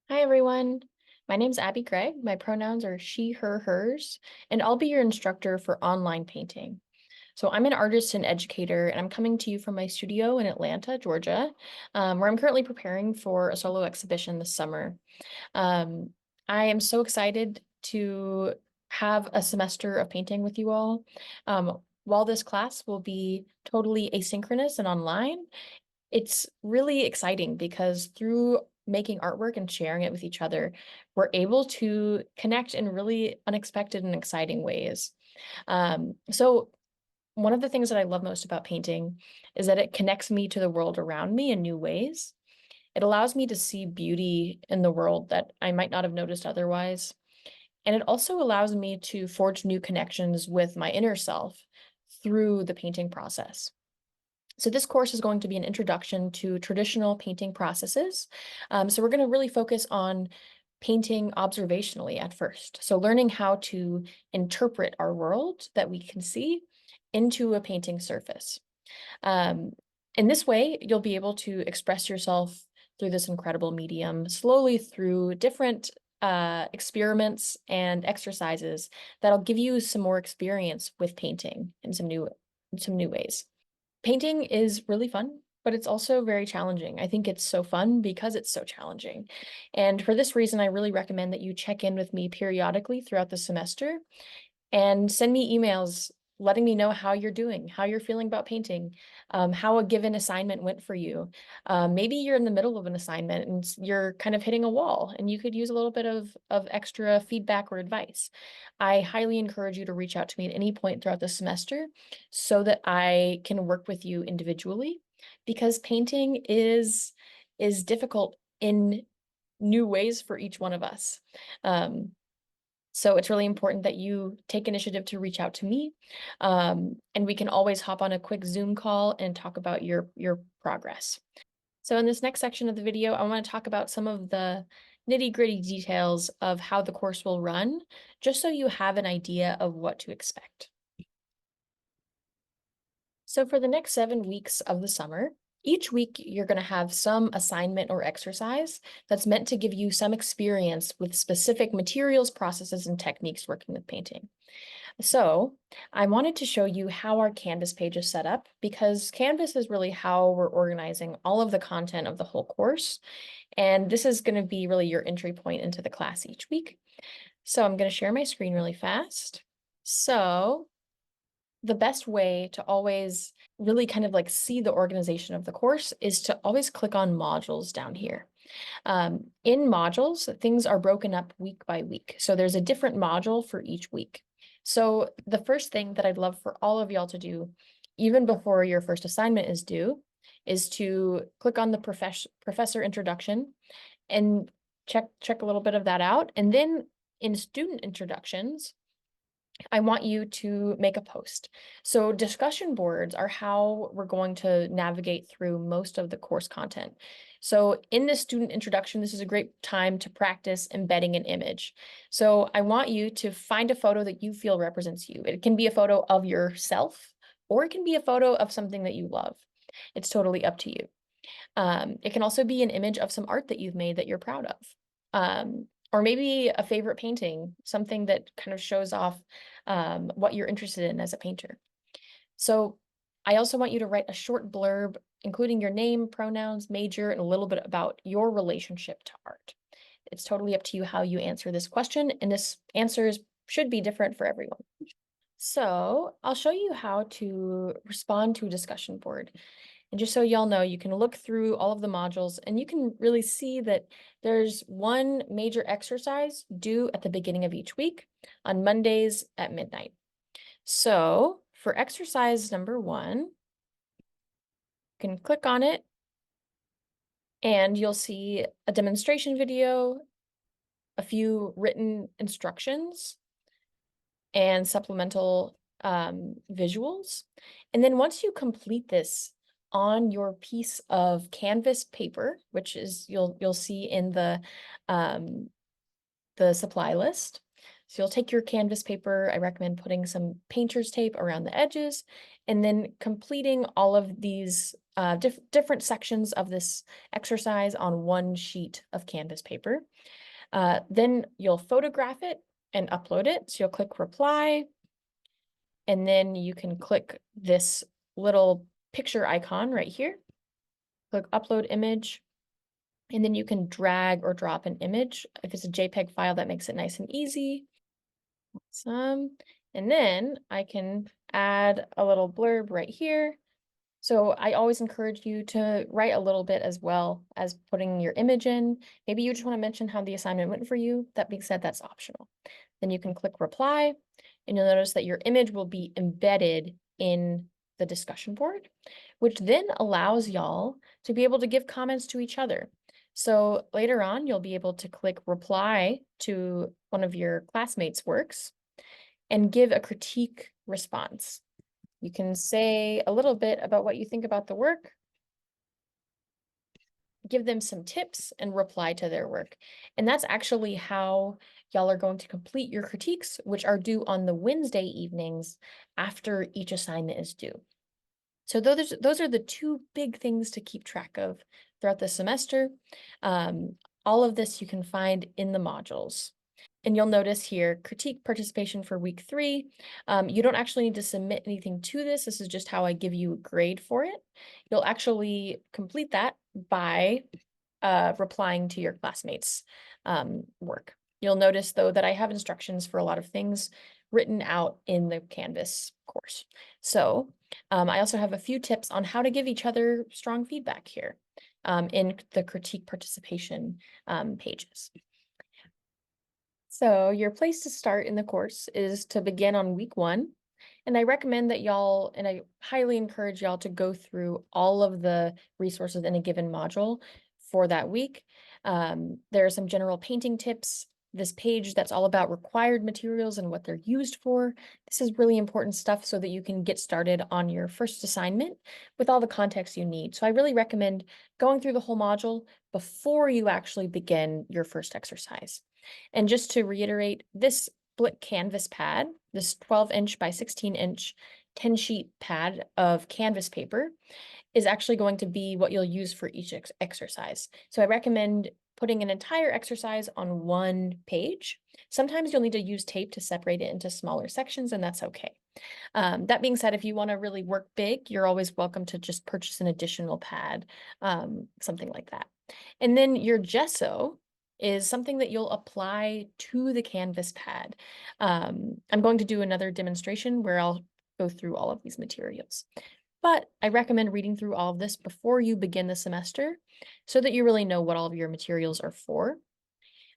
Hi, everyone. My name's Abby Gregg. My pronouns are she, her, hers, and I'll be your instructor for online painting. So I'm an artist and educator, and I'm coming to you from my studio in Atlanta, Georgia, where I'm currently preparing for a solo exhibition this summer. Um, I am so excited to have a semester of painting with you all. While this class will be totally asynchronous and online, it's really exciting because through making artwork and sharing it with each other, we're able to connect in really unexpected and exciting ways. So one of the things that I love most about painting is that it connects me to the world around me in new ways. It allows me to see beauty in the world that I might not have noticed otherwise. And it also allows me to forge new connections with my inner self through the painting process. So this course is going to be an introduction to traditional painting processes. So we're going to really focus on painting observationally at first. So learning how to interpret our world that we can see into a painting surface. Um, in this way, you'll be able to express yourself through this incredible medium slowly through different experiments and exercises that'll give you some more experience with painting in some new ways. Painting is really fun, but it's also very challenging. I think it's so fun because it's so challenging. And for this reason, I really recommend that you check in with me periodically throughout the semester and send me emails letting me know how you're doing, how you're feeling about painting, how a given assignment went for you. Maybe you're in the middle of an assignment and you're kind of hitting a wall and you could use a little bit of extra feedback or advice. I highly encourage you to reach out to me at any point throughout the semester so that I can work with you individually because painting is difficult in new ways for each one of us. Um, so it's really important that you take initiative to reach out to me. And we can always hop on a quick Zoom call and talk about your progress. So in this next section of the video, I want to talk about some of the nitty-gritty details of how the course will run, just so you have an idea of what to expect. So for the next 7 weeks of the summer, each week you're going to have some assignment or exercise that's meant to give you some experience with specific materials, processes, and techniques working with painting. So I wanted to show you how our Canvas page is set up because Canvas is really how we're organizing all of the content of the whole course. And this is going to be really your entry point into the class each week. So I'm going to share my screen really fast. So the best way to always really kind of like see the organization of the course is to always click on modules down here. In modules, things are broken up week by week. So there's a different module for each week. So the first thing that I'd love for all of y'all to do, even before your first assignment is due, is to click on the professor introduction and check a little bit of that out. And then in student introductions, I want you to make a post. So discussion boards are how we're going to navigate through most of the course content. So in this student introduction, this is a great time to practice embedding an image. So I want you to find a photo that you feel represents you. It can be a photo of yourself, or it can be a photo of something that you love. It's totally up to you. It can also be an image of some art that you've made that you're proud of. Or maybe a favorite painting, something that kind of shows off what you're interested in as a painter. So I also want you to write a short blurb, including your name, pronouns, major, and a little bit about your relationship to art. It's totally up to you how you answer this question, and this answers should be different for everyone. So I'll show you how to respond to a discussion board. And just so y'all know, you can look through all of the modules and you can really see that there's one major exercise due at the beginning of each week on Mondays at midnight. So for exercise number 1, you can click on it and you'll see a demonstration video, a few written instructions, and supplemental visuals. And then once you complete this on your piece of canvas paper, which is you'll see in the supply list, So you'll take your canvas paper. I recommend putting some painter's tape around the edges and then completing all of these different sections of this exercise on one sheet of canvas paper. Then you'll photograph it and upload it. So you'll click reply, and then you can click this little picture icon right here. Click upload image, and then you can drag or drop an image. If it's a JPEG file, that makes it nice and easy. Awesome. And then I can add a little blurb right here. So I always encourage you to write a little bit as well as putting your image in. Maybe you just want to mention how the assignment went for you. That being said, that's optional. Then you can click reply, and you'll notice that your image will be embedded in the discussion board, which then allows y'all to be able to give comments to each other. So later on, you'll be able to click reply to one of your classmates' works and give a critique response. You can say a little bit about what you think about the work, give them some tips, and reply to their work. And that's actually how y'all are going to complete your critiques, which are due on the Wednesday evenings after each assignment is due. So those are the two big things to keep track of throughout the semester. All of this you can find in the modules. And you'll notice here, critique participation for week 3. You don't actually need to submit anything to this. This is just how I give you a grade for it. You'll actually complete that by replying to your classmates' work. You'll notice, though, that I have instructions for a lot of things written out in the Canvas course. So I also have a few tips on how to give each other strong feedback here in the critique participation pages. So your place to start in the course is to begin on week 1. And I recommend that y'all, and I highly encourage y'all to go through all of the resources in a given module for that week. There are some general painting tips. This page that's all about required materials and what they're used for. This is really important stuff so that you can get started on your first assignment with all the context you need. So I really recommend going through the whole module before you actually begin your first exercise. And just to reiterate, this split canvas pad, this 12-inch by 16-inch 10-sheet pad of canvas paper is actually going to be what you'll use for each exercise. So I recommend putting an entire exercise on one page. Sometimes you'll need to use tape to separate it into smaller sections, and that's okay. That being said, if you want to really work big, you're always welcome to just purchase an additional pad, something like that. And then your gesso is something that you'll apply to the canvas pad. I'm going to do another demonstration where I'll go through all of these materials. But I recommend reading through all of this before you begin the semester so that you really know what all of your materials are for.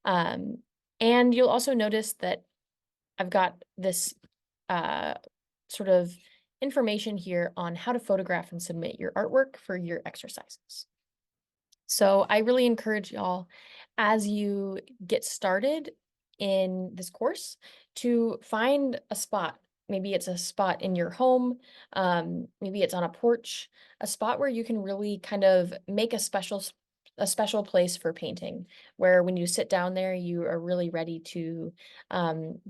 And you'll also notice that I've got this sort of information here on how to photograph and submit your artwork for your exercises. So I really encourage y'all, as you get started in this course, to find a spot. Maybe it's a spot in your home, maybe it's on a porch, a spot where you can really kind of make a special place for painting, where when you sit down there, you are really ready to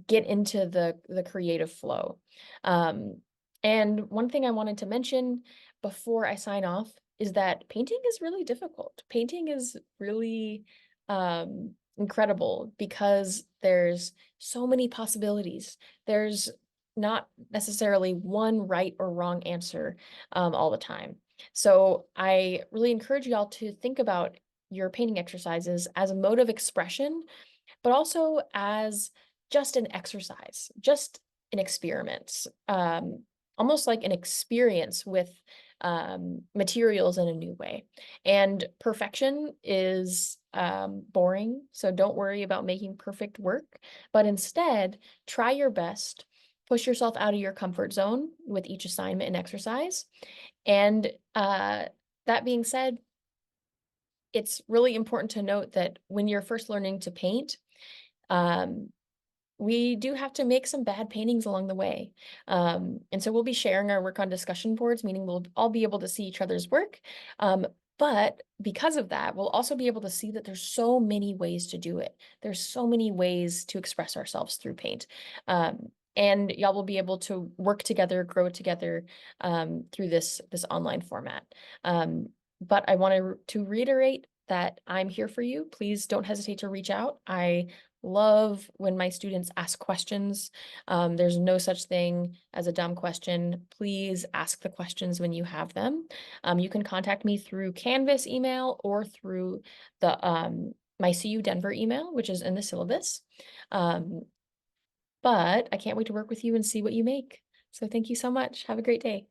get into the creative flow. And one thing I wanted to mention before I sign off is that painting is really difficult. Painting is really incredible because there's so many possibilities. There's not necessarily one right or wrong answer all the time. So I really encourage y'all to think about your painting exercises as a mode of expression, but also as just an exercise, just an experiment, almost like an experience with materials in a new way. And perfection is boring, so don't worry about making perfect work, but instead try your best, push yourself out of your comfort zone with each assignment and exercise. And that being said, it's really important to note that when you're first learning to paint, we do have to make some bad paintings along the way. And so we'll be sharing our work on discussion boards, meaning we'll all be able to see each other's work. But because of that, we'll also be able to see that there's so many ways to do it. There's so many ways to express ourselves through paint. And y'all will be able to work together, grow together through this online format. But I want to reiterate that I'm here for you. Please don't hesitate to reach out. I love when my students ask questions. There's no such thing as a dumb question. Please ask the questions when you have them. You can contact me through Canvas email or through the my CU Denver email, which is in the syllabus. Um, but I can't wait to work with you and see what you make. So thank you so much. Have a great day.